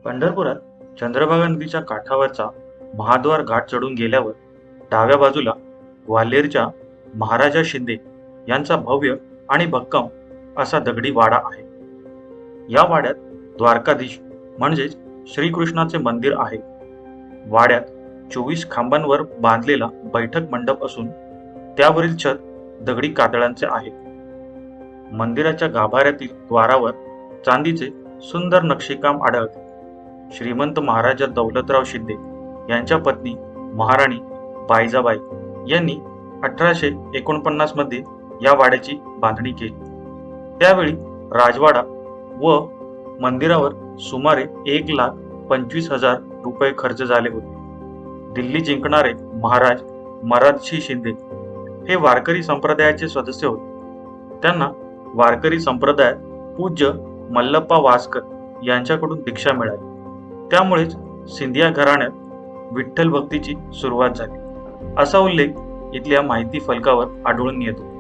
पंढरपुरात चंद्रभागा नदीच्या काठावरचा महाद्वार घाट चढून गेल्यावर डाव्या बाजूला ग्वाल्हेरच्या महाराजा शिंदे यांचा भव्य आणि भक्कम असा दगडी वाडा आहे. या वाड्यात द्वारकाधीश म्हणजेच श्रीकृष्णाचे मंदिर आहे. वाड्यात 24 खांबांवर बांधलेला बैठक मंडप असून त्यावरील छत दगडी कातळांचे आहे. मंदिराच्या गाभाऱ्यातील द्वारावर चांदीचे सुंदर नक्षीकाम आढळते. श्रीमंत महाराजा दौलतराव शिंदे यांच्या पत्नी महाराणी बायजाबाई यांनी 1849 मध्ये या वाड्याची बांधणी केली. त्यावेळी राजवाडा व मंदिरावर सुमारे 1,25,000 रुपये खर्च झाले होते. दिल्ली जिंकणारे महाराज मराठशी शिंदे हे वारकरी संप्रदायाचे सदस्य होते. त्यांना वारकरी संप्रदायात पूज्य मल्लप्पा वासकर यांच्याकडून दीक्षा मिळाली. त्यामुळेच सिंधिया घराण्यात विठ्ठल भक्तीची सुरुवात झाली असा उल्लेख इथल्या माहिती फलकावर आढळून येतो.